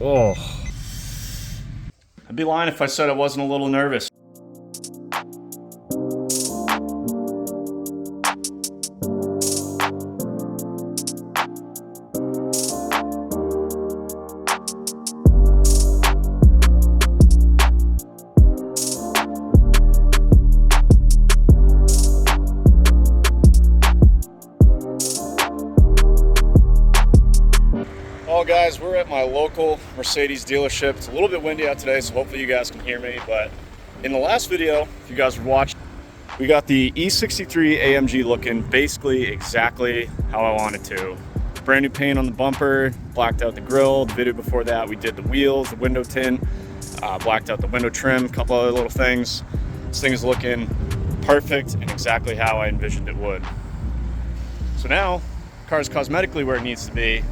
Oh. I'd be lying if I said I wasn't a little nervous. Well guys, we're at my local Mercedes dealership. It's a little bit windy out today, so hopefully you guys can hear me. But in the last video, if you guys were watching, we got the E63 AMG looking basically exactly how I wanted to. Brand new paint on the bumper, blacked out the grille. The video before that, we did the wheels, the window tint, blacked out the window trim, a couple other little things. This thing is looking perfect and exactly how I envisioned it would. So now, the car is cosmetically where it needs to be.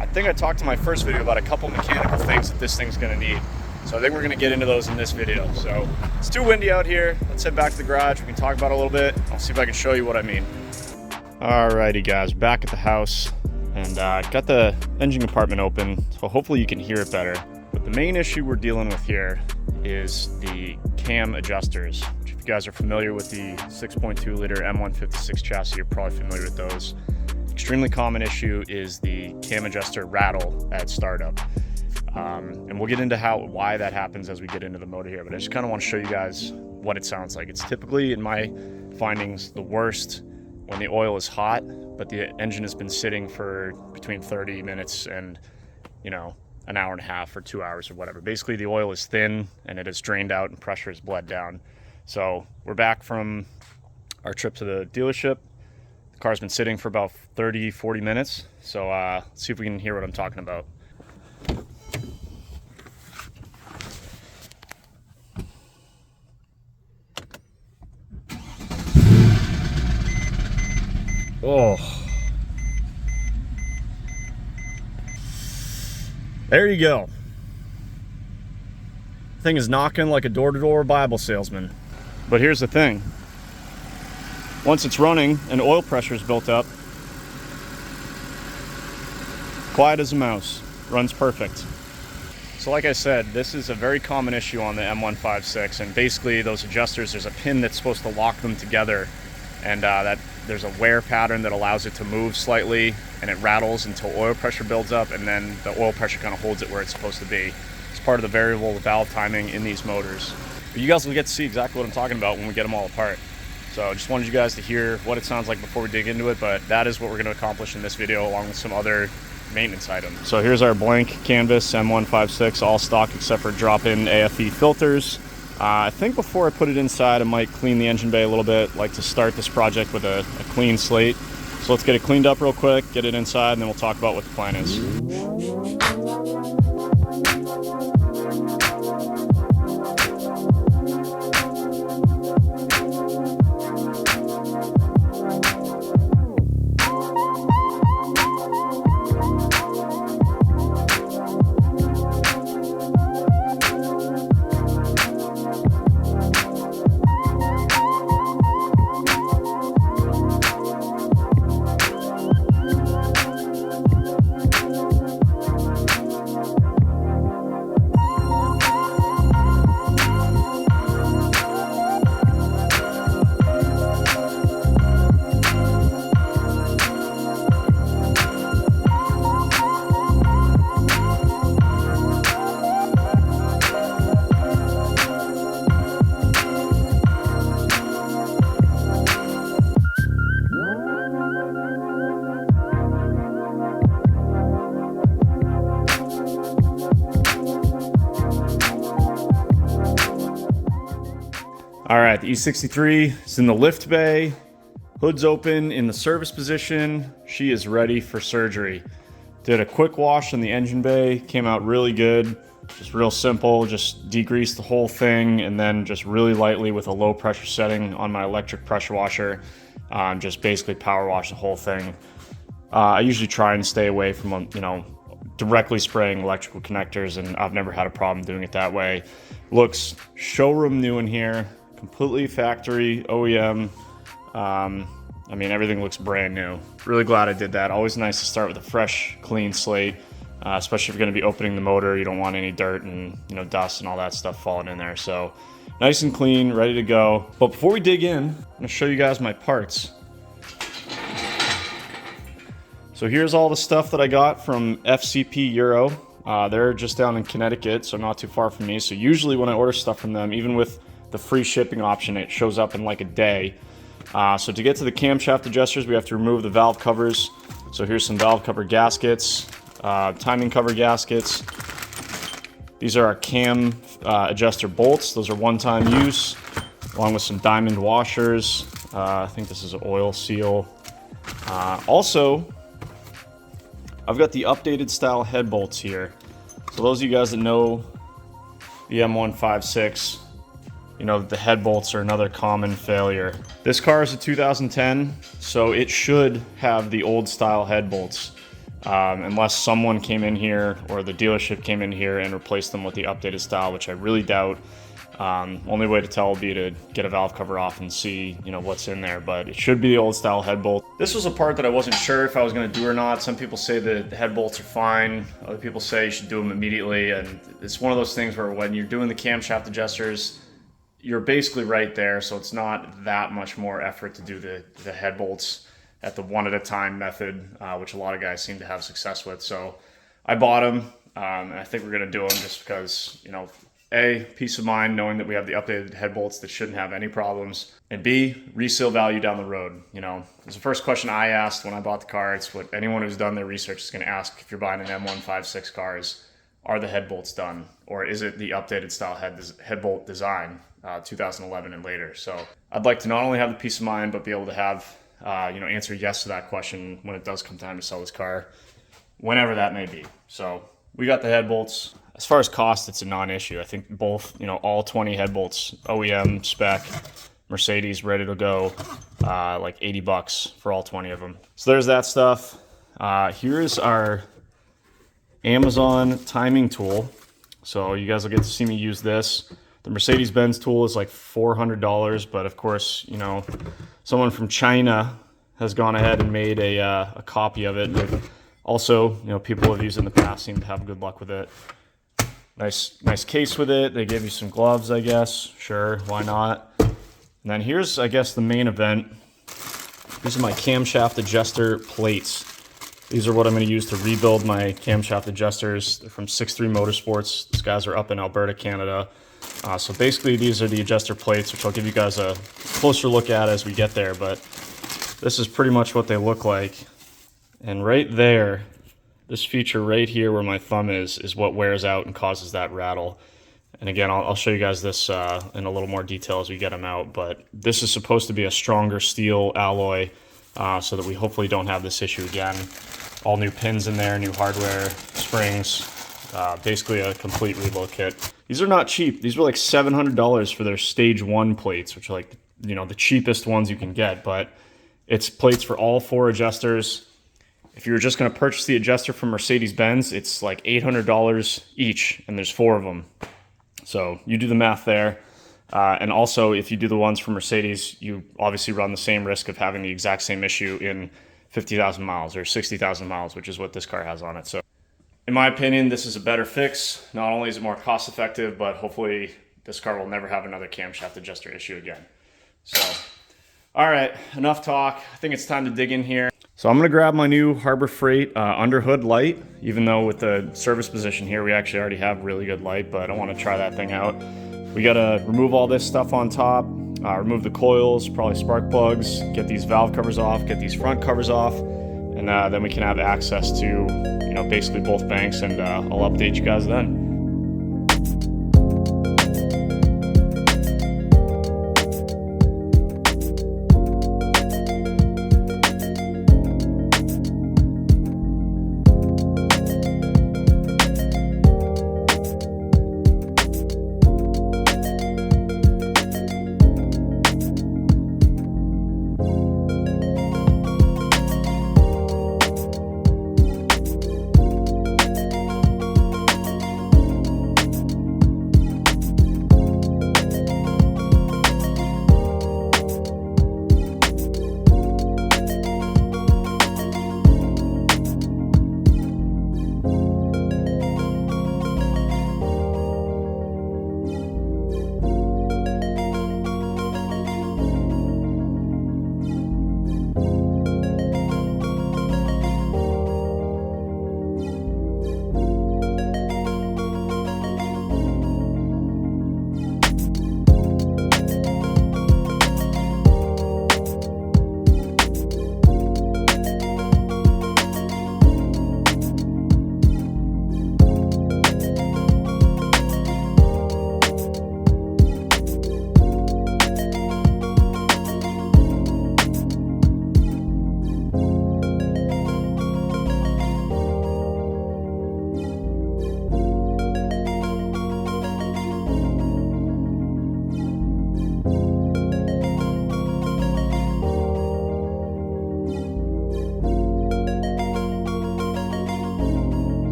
I think I talked in my first video about a couple mechanical things that this thing's gonna need. So I think we're gonna get into those in this video. So it's too windy out here. Let's head back to the garage. We can talk about it a little bit. I'll see if I can show you what I mean. Alrighty guys, back at the house and got the engine compartment open. So hopefully you can hear it better. But the main issue we're dealing with here is the cam adjusters. Which if you guys are familiar with the 6.2 liter M156 chassis, you're probably familiar with those. Extremely common issue is the cam adjuster rattle at startup. And we'll get into why that happens as we get into the motor here, but I just kind of want to show you guys what it sounds like. It's typically, in my findings, the worst when the oil is hot, but the engine has been sitting for between 30 minutes and, you know, an hour and a half or 2 hours or whatever. Basically, the oil is thin and it has drained out and pressure has bled down. So we're back from our trip to the dealership. Car's been sitting for about 30-40 minutes, so let's see if we can hear what I'm talking about. Oh, there you go. Thing is knocking like a door-to-door Bible salesman. But here's the thing. Once it's running and oil pressure is built up, quiet as a mouse, runs perfect. So like I said, this is a very common issue on the M156, and basically those adjusters, there's a pin that's supposed to lock them together, and that there's a wear pattern that allows it to move slightly, and it rattles until oil pressure builds up, and then the oil pressure kind of holds it where it's supposed to be. It's part of the variable valve timing in these motors. But you guys will get to see exactly what I'm talking about when we get them all apart. So I just wanted you guys to hear what it sounds like before we dig into it, but that is what we're going to accomplish in this video along with some other maintenance items. So here's our blank canvas M156, all stock except for drop-in AFE filters. I think before I put it inside, I might clean the engine bay a little bit. Like to start this project with a clean slate. So let's get it cleaned up real quick, get it inside, and then we'll talk about what the plan is. All right, the E63 is in the lift bay. Hood's open in the service position. She is ready for surgery. Did a quick wash in the engine bay, came out really good. Just real simple, just degreased the whole thing and then just really lightly with a low pressure setting on my electric pressure washer. Just basically power wash the whole thing. I usually try and stay away from, directly spraying electrical connectors, and I've never had a problem doing it that way. Looks showroom new in here. Completely factory OEM. I mean, everything looks brand new. Really glad I did that. Always nice to start with a fresh, clean slate. especially if you're going to be opening the motor. You don't want any dirt and dust and all that stuff falling in there. So nice and clean, ready to go. But before we dig in, I'm going to show you guys my parts. So here's all the stuff that I got from FCP Euro. They're just down in Connecticut, so not too far from me. So usually when I order stuff from them, even with the free shipping option, it shows up in like a day. So to get to the camshaft adjusters, we have to remove the valve covers. So here's some valve cover gaskets, timing cover gaskets. These are our cam adjuster bolts. Those are one-time use, along with some diamond washers. I think this is an oil seal. Also, I've got the updated style head bolts here. So those of you guys that know the M156, the head bolts are another common failure. This car is a 2010, so it should have the old style head bolts, unless someone came in here or the dealership came in here and replaced them with the updated style, which I really doubt. Only way to tell would be to get a valve cover off and see, what's in there, but it should be the old style head bolt. This was a part that I wasn't sure if I was going to do or not. Some people say that the head bolts are fine. Other people say you should do them immediately, and it's one of those things where when you're doing the camshaft adjusters, you're basically right there, so it's not that much more effort to do the head bolts at the one at a time method, which a lot of guys seem to have success with. So I bought them, and I think we're going to do them just because, A, peace of mind knowing that we have the updated head bolts that shouldn't have any problems, and B, resale value down the road. It's the first question I asked when I bought the car. It's what anyone who's done their research is going to ask if you're buying an M156 car is, are the head bolts done? Or is it the updated style head bolt design, 2011 and later? So I'd like to not only have the peace of mind, but be able to have, answer yes to that question when it does come time to sell this car, whenever that may be. So we got the head bolts. As far as cost, it's a non-issue. I think both, all 20 head bolts, OEM spec, Mercedes, ready to go, like $80 for all 20 of them. So there's that stuff. Here's our Amazon timing tool. So you guys will get to see me use this. The Mercedes-Benz tool is like $400, but of course, someone from China has gone ahead and made a copy of it. But also, people who have used it in the past seem to have good luck with it. Nice case with it. They gave you some gloves, I guess. Sure, why not? And then here's, I guess, the main event. These are my camshaft adjuster plates. These are what I'm going to use to rebuild my camshaft adjusters. They're from 63 Motorsports. These guys are up in Alberta, Canada. So basically, these are the adjuster plates, which I'll give you guys a closer look at as we get there. But this is pretty much what they look like. And right there, this feature right here where my thumb is what wears out and causes that rattle. And again, I'll show you guys this in a little more detail as we get them out. But this is supposed to be a stronger steel alloy so that we hopefully don't have this issue again. All new pins in there, new hardware, springs, basically a complete rebuild kit. These are not cheap. These were like $700 for their stage 1 plates, which are like, the cheapest ones you can get. But it's plates for all 4 adjusters. If you were just going to purchase the adjuster from Mercedes-Benz, it's like $800 each, and there's 4 of them. So you do the math there. And also, if you do the ones from Mercedes, you obviously run the same risk of having the exact same issue in 50,000 miles or 60,000 miles, which is what this car has on it. So in my opinion, this is a better fix. Not only is it more cost effective, but hopefully this car will never have another camshaft adjuster issue again. So, all right, enough talk. I think it's time to dig in here. So I'm gonna grab my new Harbor Freight underhood light, even though with the service position here, we actually already have really good light, but I want to try that thing out. We gotta remove all this stuff on top, remove the coils, probably spark plugs, get these valve covers off, get these front covers off, and then we can have access to, basically both banks, and I'll update you guys then.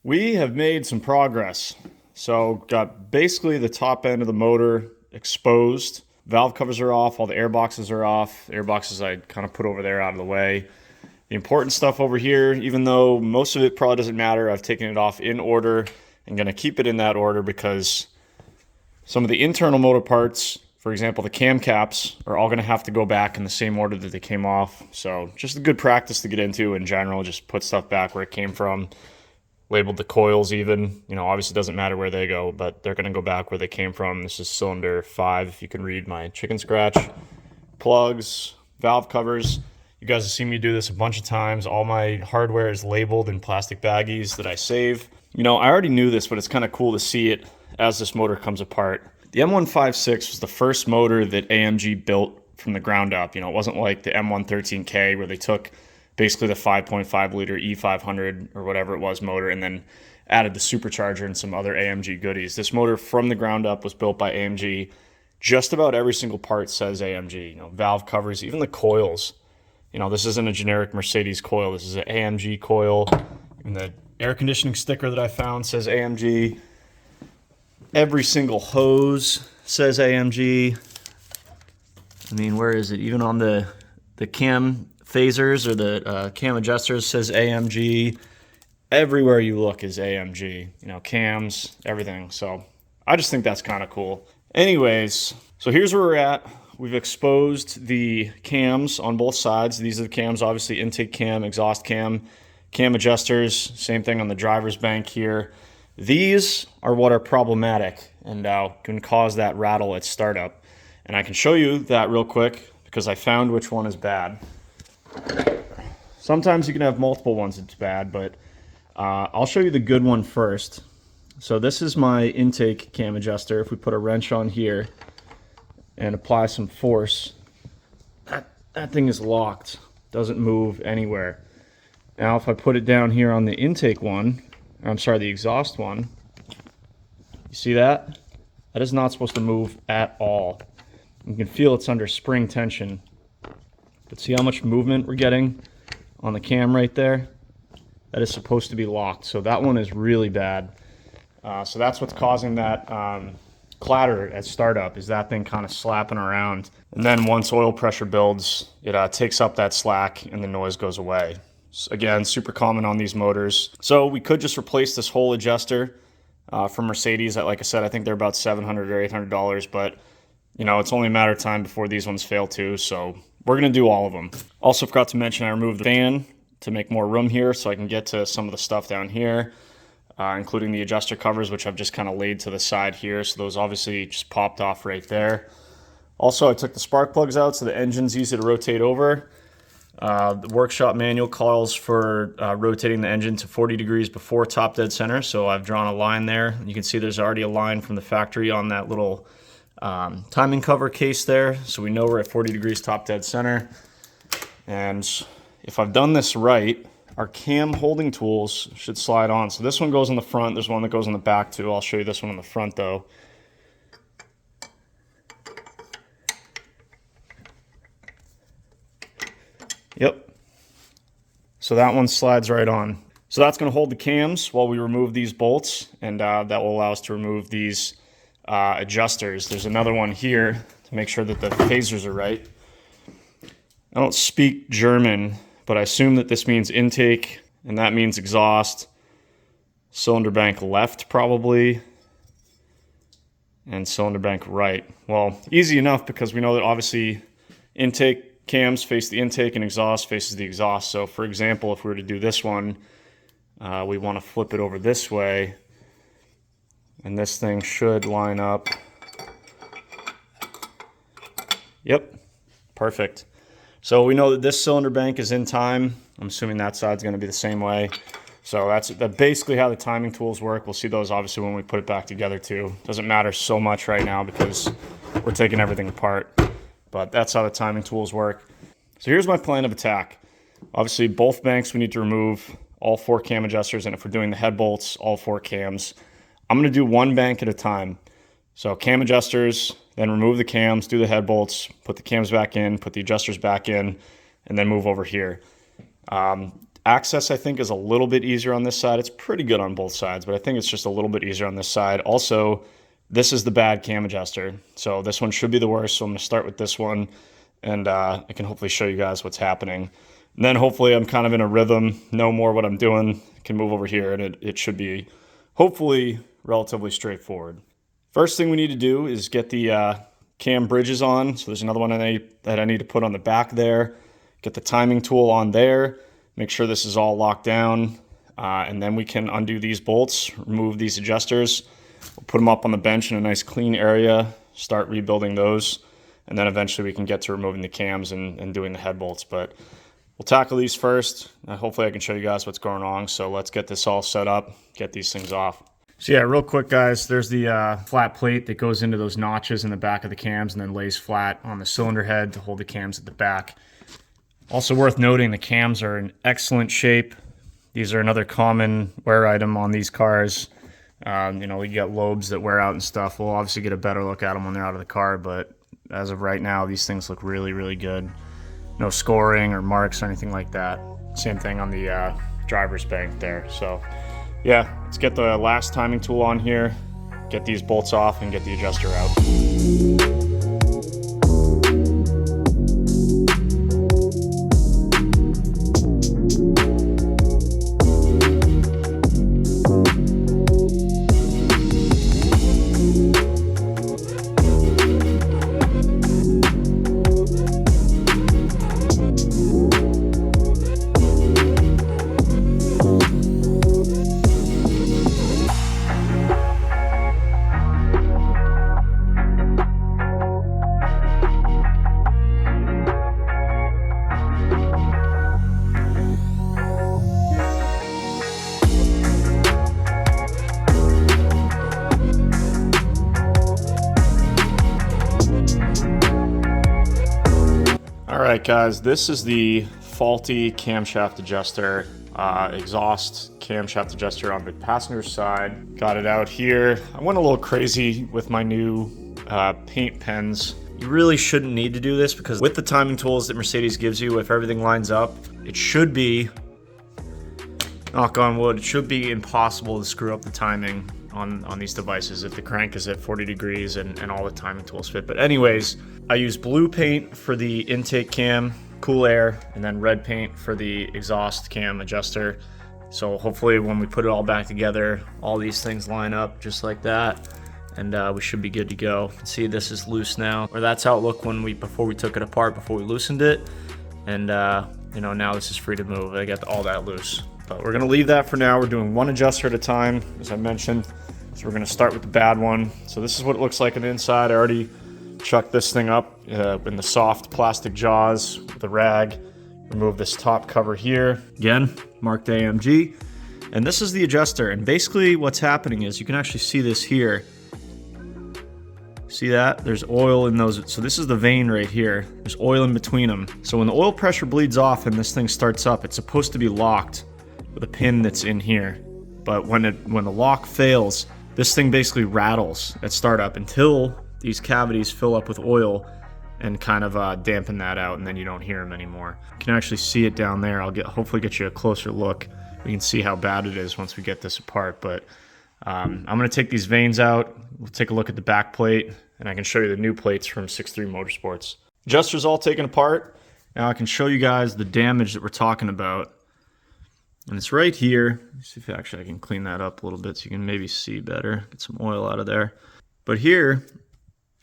We have made some progress. So got basically the top end of the motor exposed. Valve covers are off, all the air boxes are off. Air boxes I kind of put over there out of the way. The important stuff over here, even though most of it probably doesn't matter, I've taken it off in order and going to keep it in that order because some of the internal motor parts, for example, the cam caps, are all going to have to go back in the same order that they came off. So just a good practice to get into in general, just put stuff back where it came from. Labeled the coils even, obviously it doesn't matter where they go, but they're going to go back where they came from. This is cylinder 5, if you can read my chicken scratch. Plugs, valve covers. You guys have seen me do this a bunch of times. All my hardware is labeled in plastic baggies that I save. I already knew this, but it's kind of cool to see it as this motor comes apart. The M156 was the first motor that AMG built from the ground up. It wasn't like the M113K where they took basically the 5.5 liter E500 or whatever it was motor and then added the supercharger and some other AMG goodies. This motor from the ground up was built by AMG. Just about every single part says AMG. Valve covers, even the coils. This isn't a generic Mercedes coil. This is an AMG coil. And the air conditioning sticker that I found says AMG. Every single hose says AMG. Where is it? Even on the cam phasers or the cam adjusters says AMG. Everywhere you look is AMG. Cams, everything. So I just think that's kind of cool. Anyways, so here's where we're at. We've exposed the cams on both sides. These are the cams, obviously intake cam, exhaust cam, cam adjusters, same thing on the driver's bank here. These are what are problematic and can cause that rattle at startup. And I can show you that real quick because I found which one is bad. Sometimes you can have multiple ones that's bad, but I'll show you the good one first. So this is my intake cam adjuster. If we put a wrench on here and apply some force, that thing is locked, doesn't move anywhere. Now if I put it down here on the intake one, the exhaust one, you see that? That is not supposed to move at all. You can feel it's under spring tension. But see how much movement we're getting on the cam right there? That is supposed to be locked. So that one is really bad. So that's what's causing that clatter at startup, is that thing kind of slapping around. And then once oil pressure builds, it takes up that slack and the noise goes away. So again, super common on these motors. So we could just replace this whole adjuster from Mercedes. Like I said, I think they're about $700 or $800, but it's only a matter of time before these ones fail too. So we're going to do all of them. Also forgot to mention I removed the fan to make more room here so I can get to some of the stuff down here, including the adjuster covers, which I've just kind of laid to the side here. So those obviously just popped off right there. Also, I took the spark plugs out so the engine's easy to rotate over. The workshop manual calls for rotating the engine to 40 degrees before top dead center. So I've drawn a line there. You can see there's already a line from the factory on that little timing cover case there. So we know we're at 40 degrees top dead center. And if I've done this right, our cam holding tools should slide on. So this one goes in the front. There's one that goes in the back too. I'll show you this one in the front though. Yep. So that one slides right on. So that's going to hold the cams while we remove these bolts, and that will allow us to remove these adjusters. There's another one here to make sure that the phasers are right. I don't speak German, but I assume that this means intake, and that means exhaust. Cylinder bank left probably, and cylinder bank right. Well, easy enough because we know that obviously intake cams face the intake and exhaust faces the exhaust. So for example, if we were to do this one, we want to flip it over this way, and this thing should line up. Yep, perfect. So we know that this cylinder bank is in time. I'm assuming that side's going to be the same way. So that's basically how the timing tools work. We'll see those obviously when we put it back together too. Doesn't matter so much right now because we're taking everything apart. But that's how the timing tools work. So here's my plan of attack. Obviously, both banks we need to remove, all 4 cam adjusters, and if we're doing the head bolts, all 4 cams. I'm going to do one bank at a time. So cam adjusters, then remove the cams, do the head bolts, put the cams back in, put the adjusters back in, and then move over here. Access, I think, is a little bit easier on this side. It's pretty good on both sides, but I think it's just a little bit easier on this side. Also, this is the bad cam adjuster. So this one should be the worst. So I'm going to start with this one, and I can hopefully show you guys what's happening. And then hopefully I'm kind of in a rhythm, know more what I'm doing, can move over here, and it should be hopefully relatively straightforward. First thing we need to do is get the cam bridges on. So there's another one that I need to put on the back there. Get the timing tool on there. Make sure this is all locked down. And then we can undo these bolts, remove these adjusters. We'll put them up on the bench in a nice clean area, start rebuilding those. And then eventually we can get to removing the cams and doing the head bolts. But we'll tackle these first. Hopefully I can show you guys what's going on. So let's get this all set up, get these things off. So yeah, real quick guys, there's the flat plate that goes into those notches in the back of the cams and then lays flat on the cylinder head to hold the cams at the back. Also worth noting, the cams are in excellent shape. These are another common wear item on these cars. You know, you get lobes that wear out and stuff. We'll obviously get a better look at them when they're out of the car, but as of right now, these things look really, really good. No scoring or marks or anything like that. Same thing on the driver's bank there. So yeah, let's get the last timing tool on here, get these bolts off, and get the adjuster out. Alright guys, this is the faulty camshaft adjuster, exhaust camshaft adjuster on the passenger side. Got it out here. I went a little crazy with my new paint pens. You really shouldn't need to do this because with the timing tools that Mercedes gives you, if everything lines up, it should be, knock on wood, it should be impossible to screw up the timing on these devices if the crank is at 40 degrees and all the timing tools fit. But anyways, I use blue paint for the intake cam, cool air, and then red paint for the exhaust cam adjuster. So hopefully when we put it all back together, all these things line up just like that, and we should be good to go. See, this is loose now, or that's how it looked before we took it apart, before we loosened it. And you know, now this is free to move. I got all that loose. But we're gonna leave that for now. We're doing one adjuster at a time, as I mentioned. So we're gonna start with the bad one. So this is what it looks like on the inside. I already chucked this thing up in the soft plastic jaws with a rag. Remove this top cover here. Again, marked AMG. And this is the adjuster. And basically what's happening is, you can actually see this here. See that? There's oil in those. So this is the vein right here. There's oil in between them. So when the oil pressure bleeds off and this thing starts up, it's supposed to be locked with a pin that's in here. But when the lock fails, this thing basically rattles at startup until these cavities fill up with oil and kind of dampen that out, and then you don't hear them anymore. You can actually see it down there. I'll hopefully get you a closer look. We can see how bad it is once we get this apart. But I'm gonna take these veins out. We'll take a look at the back plate, and I can show you the new plates from 63 Motorsports. Adjuster's all taken apart. Now I can show you guys the damage that we're talking about. And it's right here. Let's see if actually I can clean that up a little bit so you can maybe see better. Get some oil out of there. But here,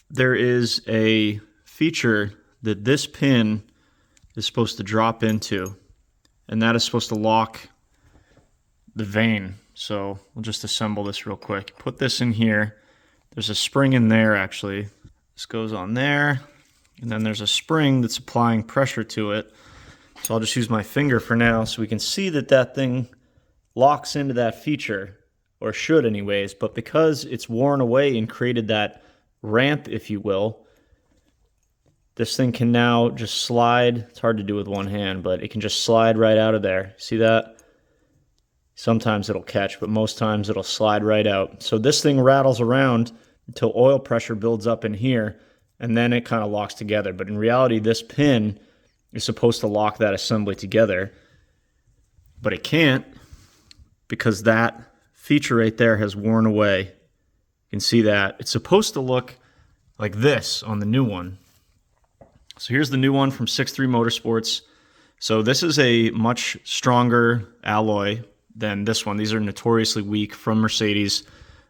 there is a feature that this pin is supposed to drop into, and that is supposed to lock the vein. So we'll just assemble this real quick. Put this in here. There's a spring in there actually. This goes on there, and then there's a spring that's applying pressure to it. So I'll just use my finger for now so we can see that that thing locks into that feature, or should anyways, but because it's worn away and created that ramp, if you will, this thing can now just slide. It's hard to do with one hand, but it can just slide right out of there. See that? Sometimes it'll catch, but most times it'll slide right out. So this thing rattles around until oil pressure builds up in here, and then it kind of locks together. But in reality, this pin is supposed to lock that assembly together. but it can't because that feature right there has worn away. You can see that. It's supposed to look like this on the new one. So here's the new one from 63 Motorsports. So this is a much stronger alloy than this one. These are notoriously weak from Mercedes.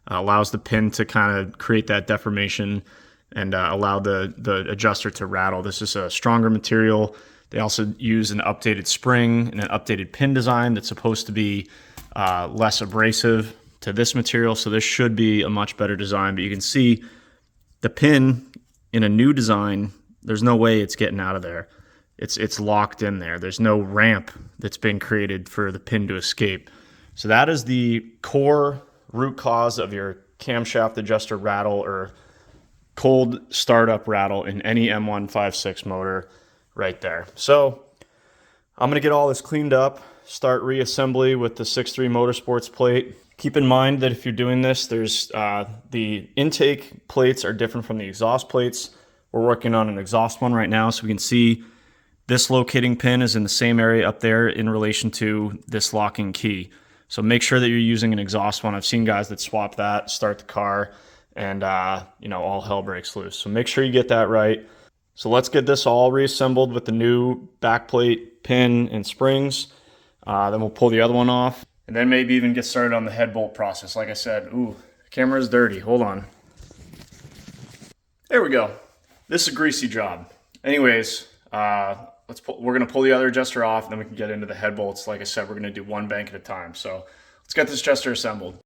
Allows the pin to kind of create that deformation and allow the adjuster to rattle. This is a stronger material. They also use an updated spring and an updated pin design that's supposed to be less abrasive to this material. So this should be a much better design. But you can see the pin in a new design, there's no way it's getting out of there. It's locked in there. There's no ramp that's been created for the pin to escape. So that is the core root cause of your camshaft adjuster rattle or cold startup rattle in any M156 motor right there. So I'm going to get all this cleaned up, start reassembly with the 63 Motorsports plate. Keep in mind that if you're doing this, there's the intake plates are different from the exhaust plates. We're working on an exhaust one right now, so we can see this locating pin is in the same area up there in relation to this locking key. So make sure that you're using an exhaust one. I've seen guys that swap that, start the car, and all hell breaks loose. So make sure you get that right. So let's get this all reassembled with the new backplate, pin, and springs. Then we'll pull the other one off, and then maybe even get started on the head bolt process. Like I said, ooh, the camera is dirty. Hold on. There we go. This is a greasy job. Anyways, we're going to pull the other adjuster off, and then we can get into the head bolts. Like I said, we're going to do one bank at a time. So let's get this adjuster assembled.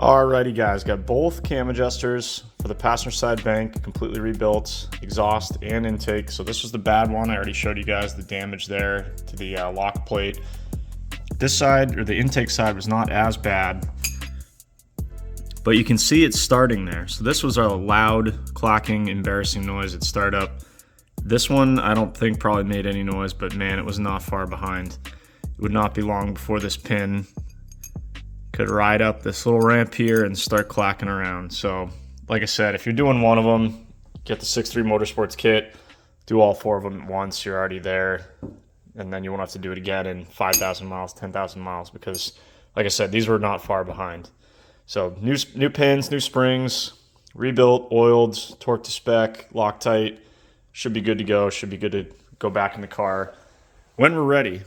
Alrighty guys, got both cam adjusters for the passenger side bank completely rebuilt, exhaust and intake. So this was the bad one. I already showed you guys the damage there to the lock plate. This side, or the intake side, was not as bad, but you can see it's starting there. So this was a loud, clacking, embarrassing noise at startup. This one I don't think probably made any noise, but man, it was not far behind. It would not be long before this pin could ride up this little ramp here and start clacking around. So like I said, if you're doing one of them, get the 63 Motorsports kit, do all four of them at once, you're already there, and then you won't have to do it again in 5,000 miles, 10,000 miles, because like I said, these were not far behind. So new pins, new springs, rebuilt, oiled, torqued to spec, Loctite, should be good to go, should be good to go back in the car when we're ready.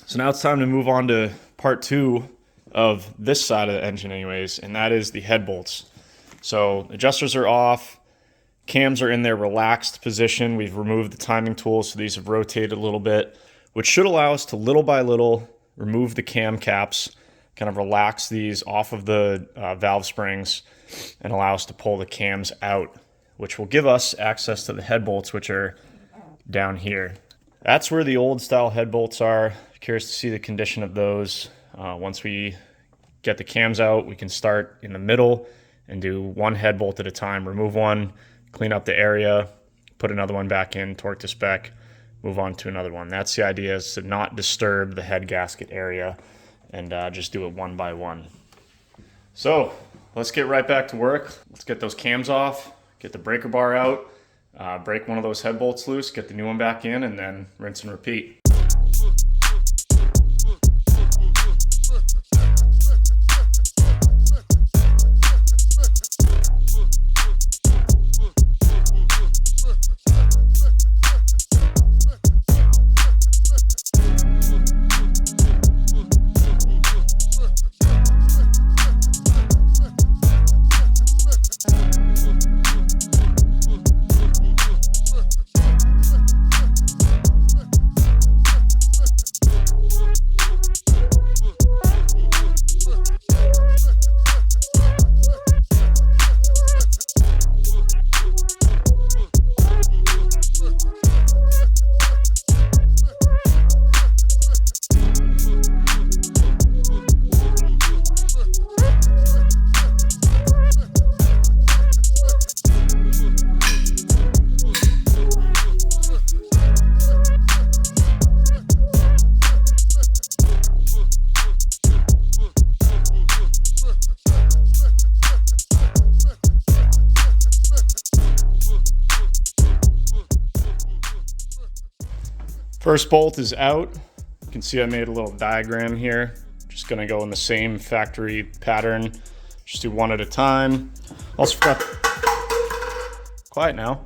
So now it's time to move on to part two of this side of the engine anyways, and that is the head bolts. So adjusters are off, cams are in their relaxed position. We've removed the timing tools, so these have rotated a little bit, which should allow us to little by little remove the cam caps, kind of relax these off of the valve springs, and allow us to pull the cams out, which will give us access to the head bolts, which are down here. That's where the old style head bolts are. Curious to see the condition of those. Once we get the cams out, we can start in the middle and do one head bolt at a time. Remove one, clean up the area, put another one back in, torque to spec, move on to another one. That's the idea, is to not disturb the head gasket area and just do it one by one. So let's get right back to work. Let's get those cams off, get the breaker bar out, break one of those head bolts loose, get the new one back in, and then rinse and repeat. First bolt is out. You can see I made a little diagram here. Just gonna go in the same factory pattern. Just do one at a time. Also forgot, quiet now.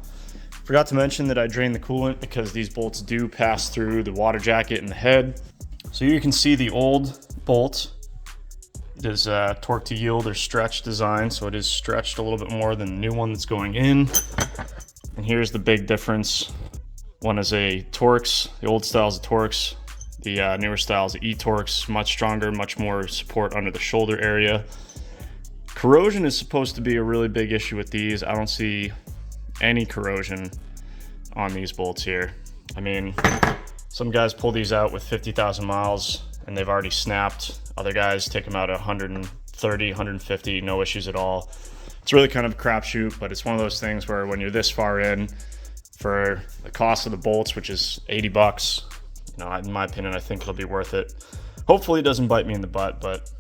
Forgot to mention that I drained the coolant because these bolts do pass through the water jacket and the head. So you can see the old bolt. It is torque to yield or stretch design, so it is stretched a little bit more than the new one that's going in. And here's the big difference. One is a Torx, the old style is a Torx, the newer style is E-Torx, much stronger, much more support under the shoulder area. Corrosion is supposed to be a really big issue with these. I don't see any corrosion on these bolts here. I mean, some guys pull these out with 50,000 miles and they've already snapped. Other guys take them out at 130, 150, no issues at all. It's really kind of a crapshoot, but it's one of those things where when you're this far in, for the cost of the bolts, which is 80 bucks, you know, in my opinion, I think it'll be worth it. Hopefully it doesn't bite me in the butt, but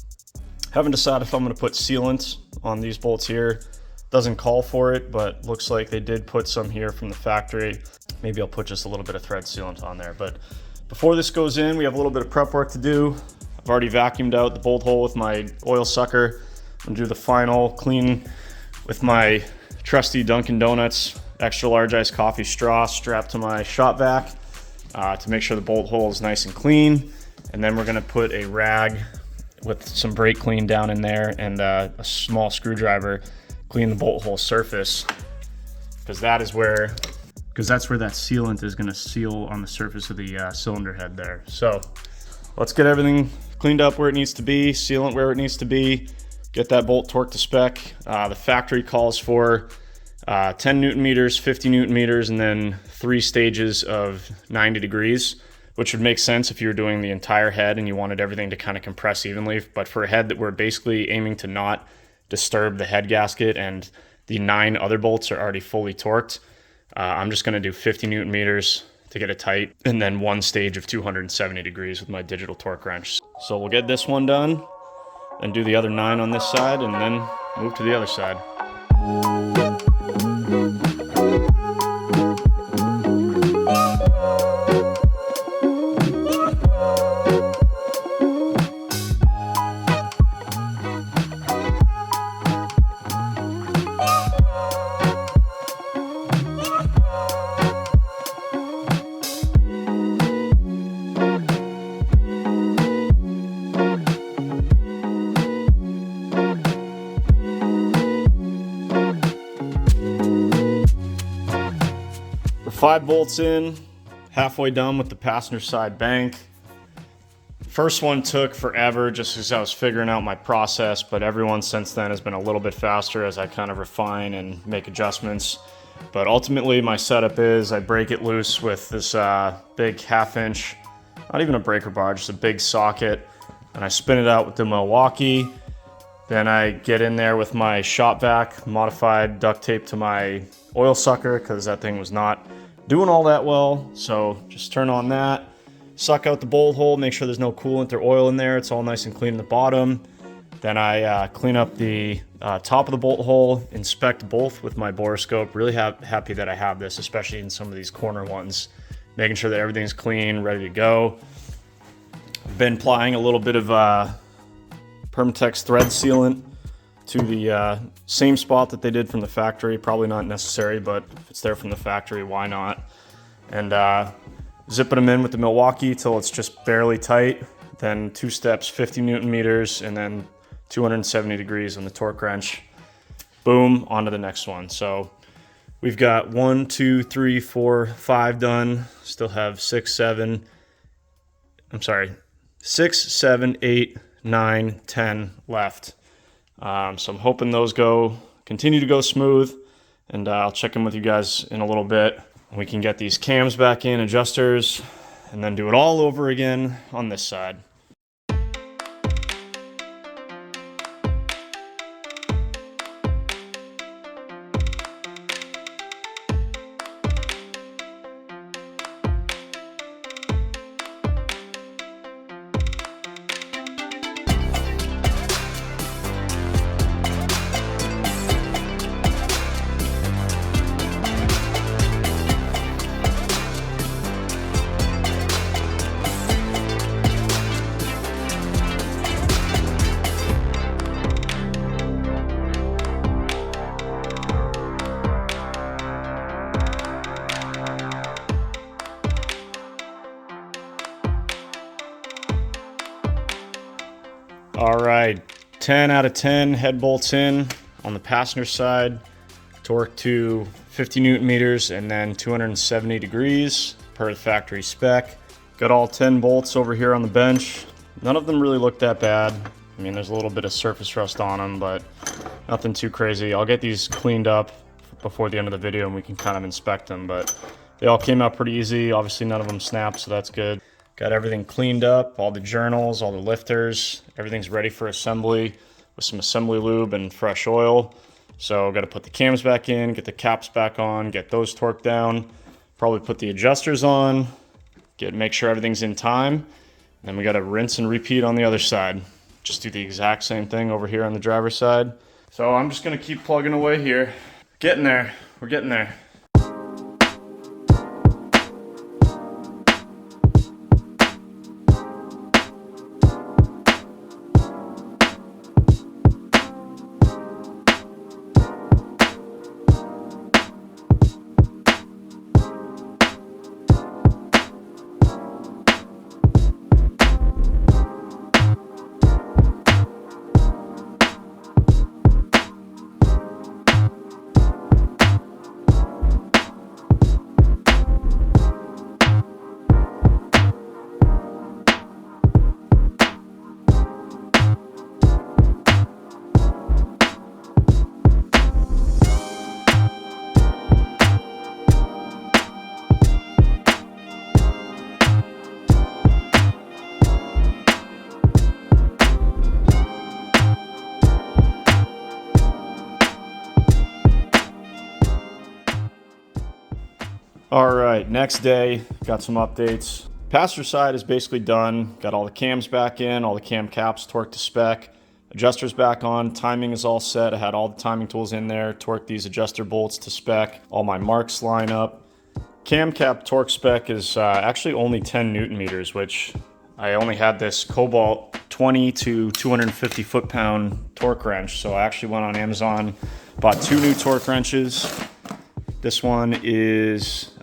haven't decided if I'm gonna put sealant on these bolts here. Doesn't call for it, but looks like they did put some here from the factory. Maybe I'll put just a little bit of thread sealant on there. But before this goes in, we have a little bit of prep work to do. I've already vacuumed out the bolt hole with my oil sucker. I'm gonna do the final clean with my trusty Dunkin' Donuts extra large iced coffee straw strapped to my shop vac to make sure the bolt hole is nice and clean. And then we're gonna put a rag with some brake clean down in there and a small screwdriver clean the bolt hole surface, because that's where that sealant is gonna seal on the surface of the cylinder head there. So let's get everything cleaned up where it needs to be, sealant where it needs to be, get that bolt torqued to spec. The factory calls for 10 Newton meters, 50 Newton meters, and then 3 stages of 90 degrees, which would make sense if you were doing the entire head and you wanted everything to kind of compress evenly. But for a head that we're basically aiming to not disturb the head gasket and the 9 other bolts are already fully torqued, I'm just gonna do 50 Newton meters to get it tight, and then 1 stage of 270 degrees with my digital torque wrench. So we'll get this one done, and do the other 9 on this side, and then move to the other side. We're 5 bolts in, halfway done with the passenger side bank. First one took forever just as I was figuring out my process, but everyone since then has been a little bit faster as I kind of refine and make adjustments. But ultimately my setup is I break it loose with this big 1/2 inch, not even a breaker bar, just a big socket, and I spin it out with the Milwaukee. Then I get in there with my shop vac, modified duct tape to my oil sucker because that thing was not doing all that well. So just turn on that, suck out the bolt hole, make sure there's no coolant or oil in there. It's all nice and clean in the bottom. Then I clean up the top of the bolt hole, inspect both with my borescope. Really happy that I have this, especially in some of these corner ones. Making sure that everything's clean, ready to go. Been applying a little bit of Permatex thread sealant to the same spot that they did from the factory. Probably not necessary, but if it's there from the factory, why not? And zipping them in with the Milwaukee till it's just barely tight. Then 2 steps, 50 Newton meters, and then 270 degrees on the torque wrench. Boom, on to the next one. So we've got 1, 2, 3, 4, 5 done. Still have 6, 7, 8, 9, 10 left. So I'm hoping those continue to go smooth, and I'll check in with you guys in a little bit. We can get these cams back in, adjusters, and then do it all over again on this side. All right, 10 out of 10 head bolts in on the passenger side, torque to 50 Newton meters and then 270 degrees per the factory spec. Got all 10 bolts over here on the bench. None of them really look that bad. I mean, there's a little bit of surface rust on them, but nothing too crazy. I'll get these cleaned up before the end of the video and we can kind of inspect them, but they all came out pretty easy. Obviously none of them snapped, so that's good. Got everything cleaned up, all the journals, all the lifters, everything's ready for assembly with some assembly lube and fresh oil. So got to put the cams back in, get the caps back on, get those torqued down, probably put the adjusters on, make sure everything's in time. And then we got to rinse and repeat on the other side. Just do the exact same thing over here on the driver's side. So I'm just going to keep plugging away here. Getting there. We're getting there. All right, next day, got some updates. Passenger side is basically done. Got all the cams back in, all the cam caps torqued to spec. Adjusters back on, timing is all set. I had all the timing tools in there, torqued these adjuster bolts to spec. All my marks line up. Cam cap torque spec is actually only 10 Newton meters, which I only had this Cobalt 20 to 250 foot-pound torque wrench. So I actually went on Amazon, bought 2 new torque wrenches. This one is 2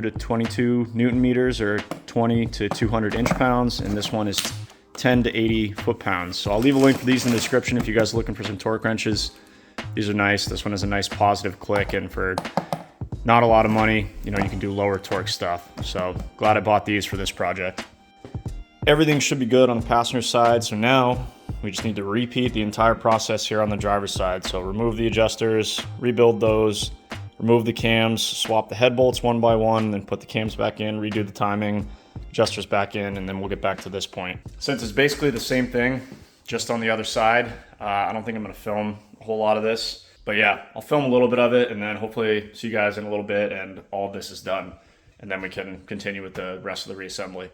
to 22 Newton meters or 20 to 200 inch pounds, and this one is 10 to 80 foot pounds. So I'll leave a link for these in the description if you guys are looking for some torque wrenches. These are nice. This one has a nice positive click, and for not a lot of money, you know, you can do lower torque stuff. So glad I bought these for this project. Everything should be good on the passenger side. So now we just need to repeat the entire process here on the driver's side. So remove the adjusters, rebuild those, remove the cams, swap the head bolts one by one, then put the cams back in, redo the timing, adjusters back in, and then we'll get back to this point. Since it's basically the same thing, just on the other side, I don't think I'm gonna film a whole lot of this, but yeah, I'll film a little bit of it and then hopefully see you guys in a little bit and all of this is done. And then we can continue with the rest of the reassembly.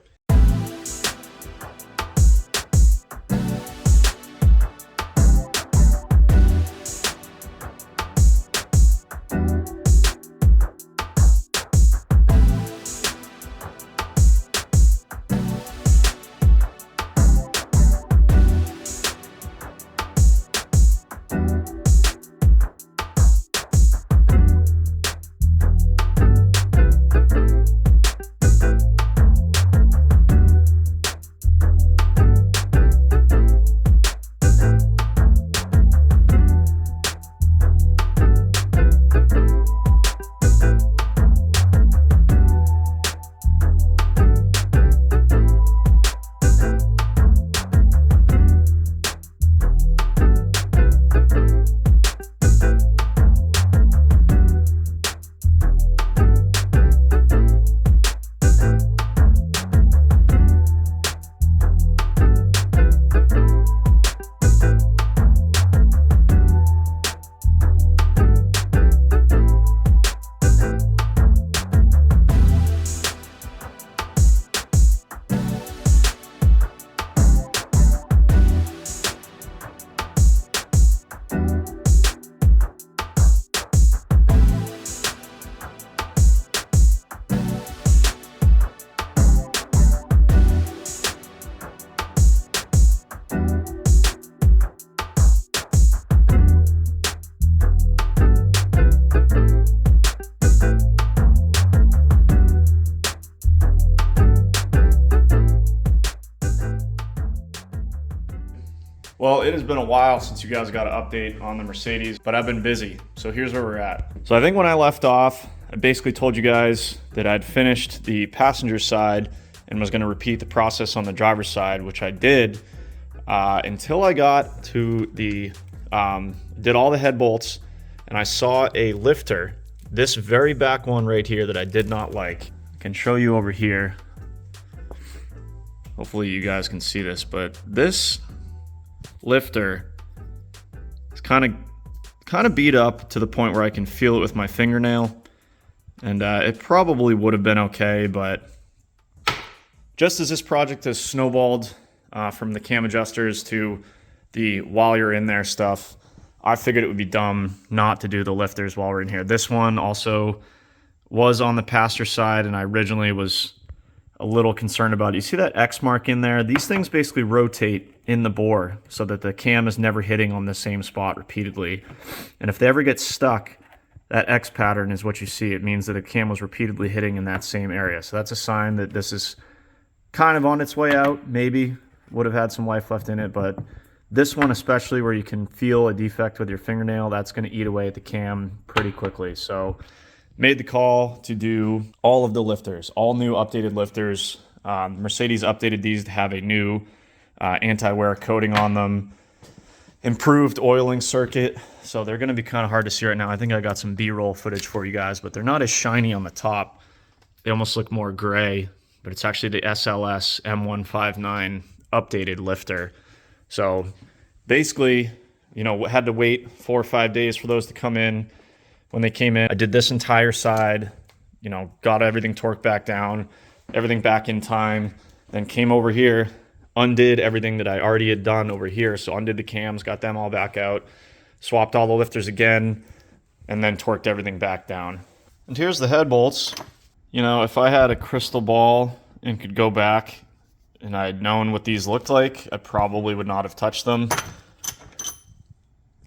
Well, it has been a while since you guys got an update on the Mercedes, but I've been busy. So here's where we're at. So I think when I left off, I basically told you guys that I'd finished the passenger side and was going to repeat the process on the driver's side, which I did until I got to the, did all the head bolts, and I saw a lifter, this very back one right here that I did not like. I can show you over here. Hopefully you guys can see this, but this lifter is kind of beat up to the point where I can feel it with my fingernail, and it probably would have been okay, but just as this project has snowballed from the cam adjusters to the while you're in there stuff, I figured it would be dumb not to do the lifters while we're in here. This one also was on the passenger side, and I originally was a little concerned about it. You see that X mark in there? These things basically rotate in the bore so that the cam is never hitting on the same spot repeatedly. And if they ever get stuck, that X pattern is what you see. It means that a cam was repeatedly hitting in that same area. So that's a sign that this is kind of on its way out. Maybe would have had some life left in it, but this one especially, where you can feel a defect with your fingernail, that's going to eat away at the cam pretty quickly. So made the call to do all of the lifters, all new updated lifters. Mercedes updated these to have a new anti-wear coating on them, improved oiling circuit. So they're going to be kind of hard to see right now. I think I got some B-roll footage for you guys, but they're not as shiny on the top. They almost look more gray, but it's actually the SLS M159 updated lifter. So basically, you know, had to wait 4 or 5 days for those to come in. When they came in, I did this entire side, you know, got everything torqued back down, everything back in time, then came over here, undid everything that I already had done over here. So undid the cams, got them all back out, swapped all the lifters again, and then torqued everything back down. And here's the head bolts. You know, if I had a crystal ball and could go back and I had known what these looked like, I probably would not have touched them.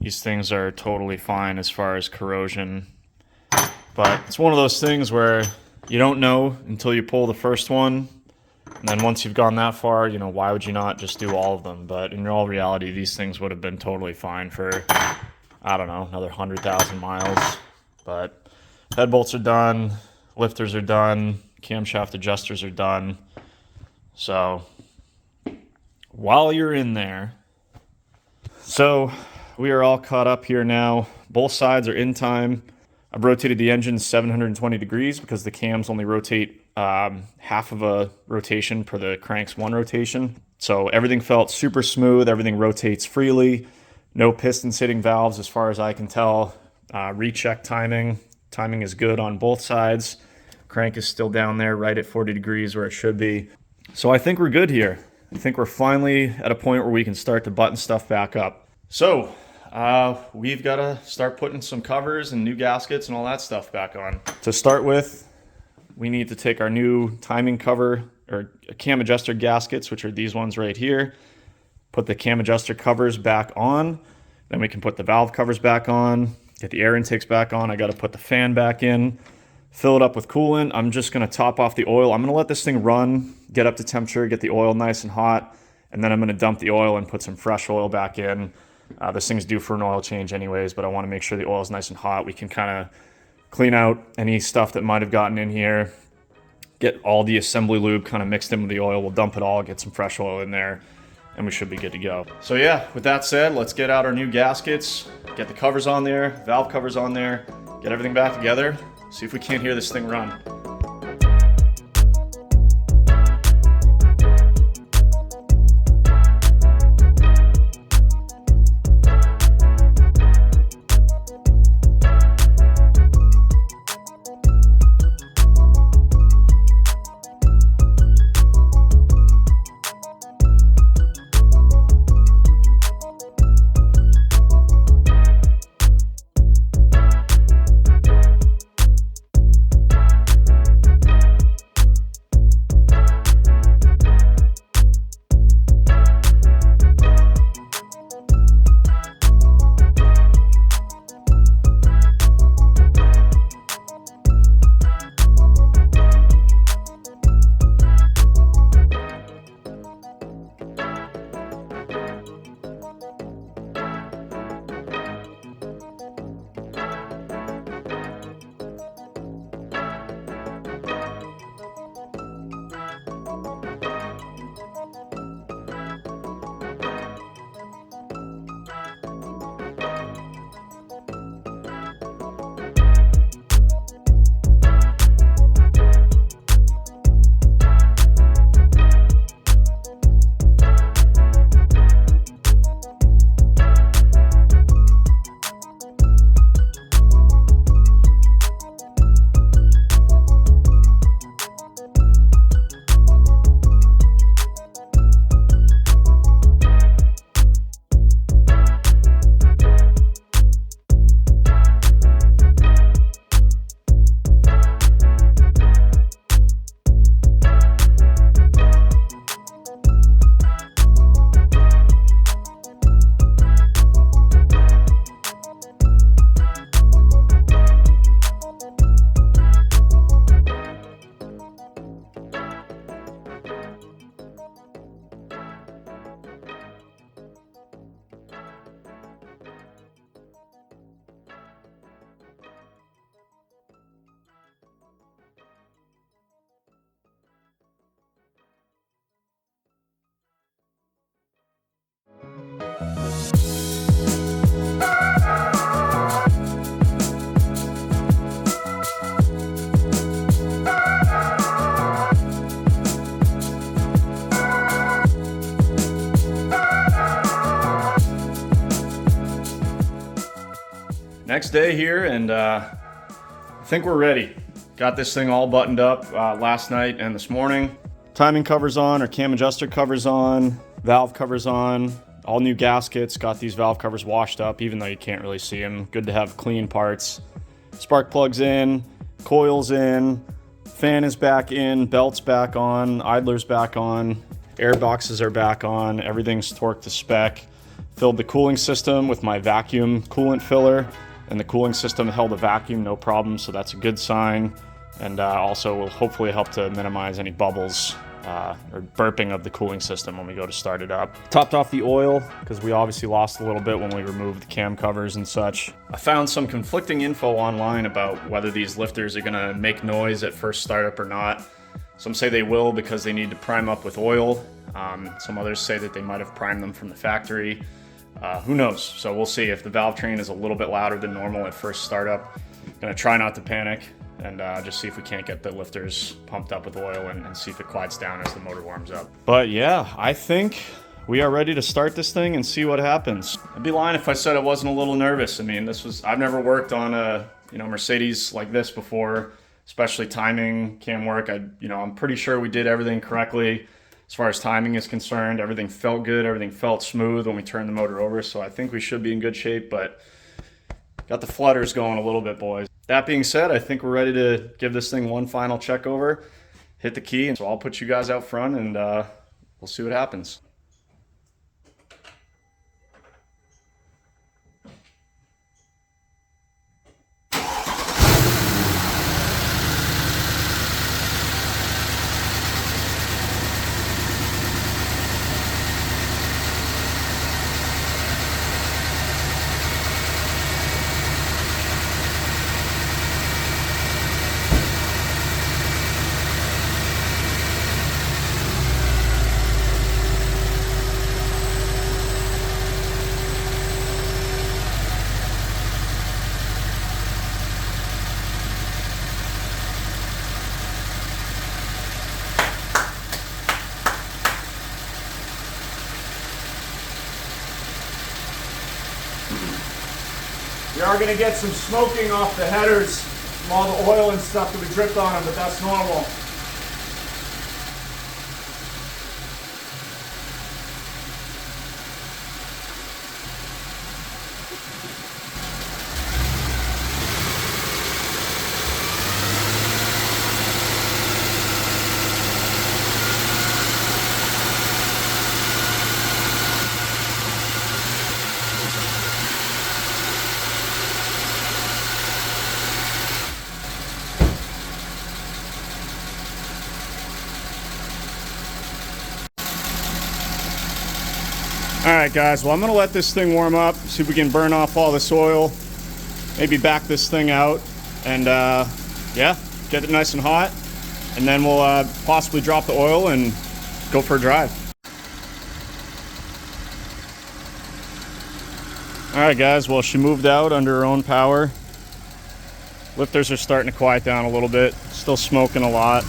These things are totally fine as far as corrosion, but it's one of those things where you don't know until you pull the first one, and then once you've gone that far, you know, why would you not just do all of them? But in all reality, these things would have been totally fine for, I don't know, another 100,000 miles. But head bolts are done, lifters are done, camshaft adjusters are done. So while you're in there, so we are all caught up here now. Both sides are in time. I've rotated the engine 720 degrees because the cams only rotate half of a rotation per the crank's one rotation. So everything felt super smooth. Everything rotates freely. No pistons hitting valves as far as I can tell. Recheck timing. Timing is good on both sides. Crank is still down there right at 40 degrees where it should be. So I think we're good here. I think we're finally at a point where we can start to button stuff back up. So we've got to start putting some covers and new gaskets and all that stuff back on. To start with, we need to take our new timing cover or cam adjuster gaskets, which are these ones right here, put the cam adjuster covers back on. Then we can put the valve covers back on, get the air intakes back on. I got to put the fan back in, fill it up with coolant. I'm just going to top off the oil. I'm going to let this thing run, get up to temperature, get the oil nice and hot, and then I'm going to dump the oil and put some fresh oil back in. This thing's due for an oil change anyways, but I want to make sure the oil is nice and hot. We can kind of clean out any stuff that might have gotten in here, get all the assembly lube kind of mixed in with the oil. We'll dump it all, get some fresh oil in there, and we should be good to go. So yeah, with that said, let's get out our new gaskets, get the covers on there, valve covers on there, get everything back together, see if we can't hear this thing run. next day here, and I think we're ready. Got this thing all buttoned up last night and this morning. Timing covers on, our cam adjuster covers on, valve covers on, all new gaskets. Got these valve covers washed up, even though you can't really see them. Good to have clean parts. Spark plugs in, coils in, fan is back in, belt's back on, idler's back on, air boxes are back on, everything's torqued to spec. Filled the cooling system with my vacuum coolant filler, and the cooling system held a vacuum no problem, so that's a good sign. And also will hopefully help to minimize any bubbles or burping of the cooling system when we go to start it up. Topped off the oil because we obviously lost a little bit when we removed the cam covers and such. I found some conflicting info online about whether these lifters are gonna make noise at first startup or not. Some say they will because they need to prime up with oil. Some others say that they might have primed them from the factory. Who knows? So we'll see. If the valve train is a little bit louder than normal at first startup, gonna try not to panic and just see if we can't get the lifters pumped up with oil and see if it quiets down as the motor warms up. But yeah, I think we are ready to start this thing and see what happens. I'd be lying if I said I wasn't a little nervous. I mean, I've never worked on a Mercedes like this before, especially timing, cam work. I'm pretty sure we did everything correctly as far as timing is concerned. Everything felt good, everything felt smooth when we turned the motor over, so I think we should be in good shape, but got the flutters going a little bit, boys. That being said, I think we're ready to give this thing one final check over, hit the key, and so I'll put you guys out front and we'll see what happens. We are going to get some smoking off the headers from all the oil and stuff that we dripped on them, but that's normal. Alright guys, well I'm going to let this thing warm up, see if we can burn off all this oil, maybe back this thing out, and yeah, get it nice and hot, and then we'll possibly drop the oil and go for a drive. Alright guys, well she moved out under her own power. Lifters are starting to quiet down a little bit, still smoking a lot,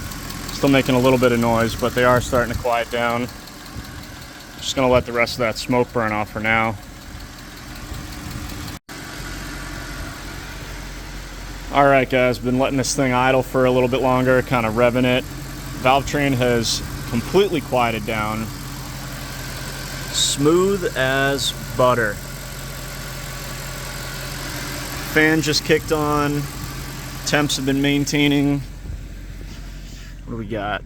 still making a little bit of noise, but they are starting to quiet down. Just gonna let the rest of that smoke burn off for now. All right guys, been letting this thing idle for a little bit longer, kind of revving it. Valve train has completely quieted down. Smooth as butter. Fan just kicked on. Temps have been maintaining. What do we got?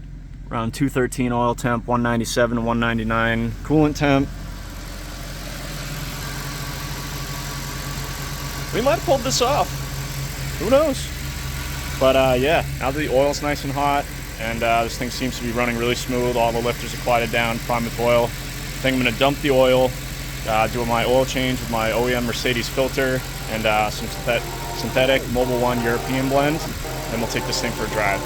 Around 213 oil temp, 197 to 199 coolant temp. We might have pulled this off. Who knows? But yeah, now that the oil's nice and hot and this thing seems to be running really smooth, all the lifters are quieted down, primed with oil. I think I'm gonna dump the oil, do my oil change with my OEM Mercedes filter and some synthetic Mobil 1 European blend. Then we'll take this thing for a drive.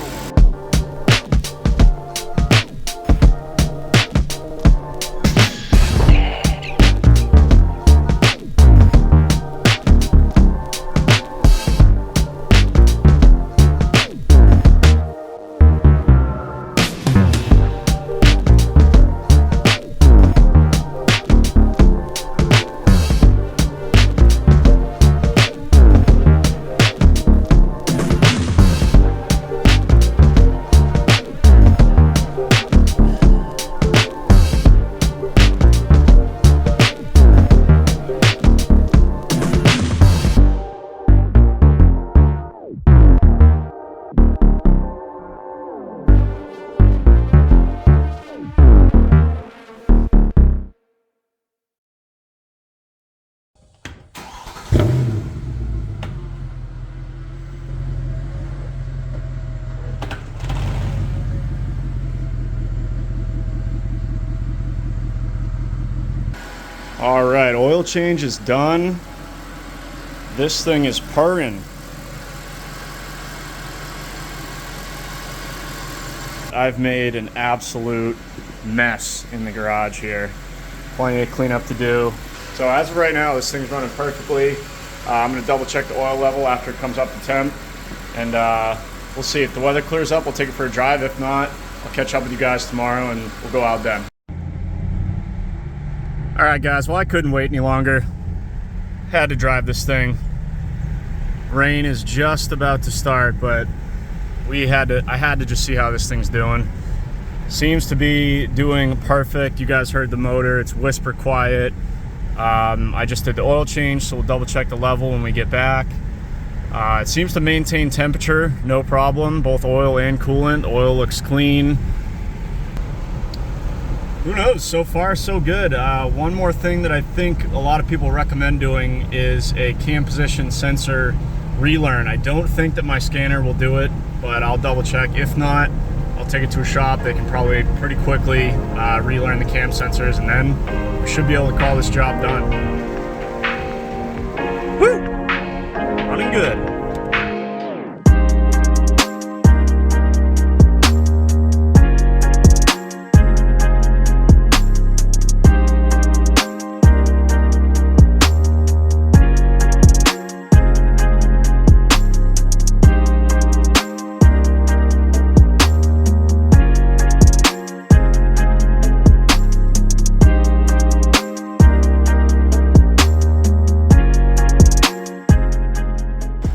All right, oil change is done. This thing is purring. I've made an absolute mess in the garage here. Plenty of cleanup to do. So as of right now, this thing's running perfectly. I'm gonna double check the oil level after it comes up to temp. And we'll see. If the weather clears up, we'll take it for a drive. If not, I'll catch up with you guys tomorrow and we'll go out then. All right, guys, well, I couldn't wait any longer. Had to drive this thing. Rain is just about to start, but I had to just see how this thing's doing. Seems to be doing perfect. You guys heard the motor, it's whisper quiet. I just did the oil change, so we'll double check the level when we get back. It seems to maintain temperature, no problem, both oil and coolant. Oil looks clean. Who knows, so far so good. One more thing that I think a lot of people recommend doing is a cam position sensor relearn. I don't think that my scanner will do it, but I'll double check. If not, I'll take it to a shop. They can probably pretty quickly relearn the cam sensors, and then we should be able to call this job done. Woo! Running good.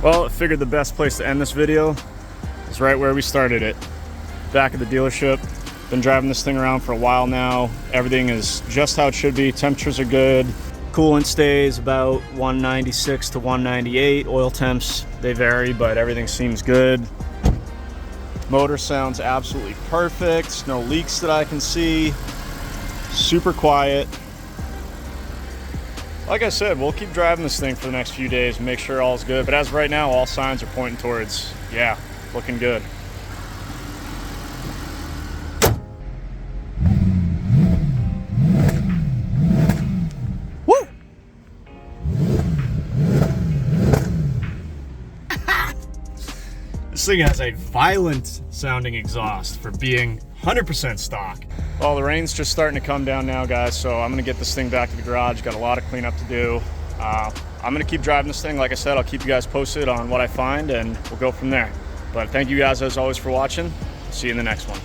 Well, I figured the best place to end this video is right where we started it. Back at the dealership. Been driving this thing around for a while now. Everything is just how it should be. Temperatures are good. Coolant stays about 196 to 198. Oil temps, they vary, but everything seems good. Motor sounds absolutely perfect. No leaks that I can see. Super quiet. Like I said, we'll keep driving this thing for the next few days and make sure all's good. But as of right now, all signs are pointing towards, yeah, looking good. Woo! This thing has a violent sounding exhaust for being 100% stock. Well, the rain's just starting to come down now, guys, so I'm gonna get this thing back to the garage. Got a lot of cleanup to do. I'm gonna keep driving this thing. Like I said, I'll keep you guys posted on what I find, and we'll go from there. But thank you guys, as always, for watching. See you in the next one.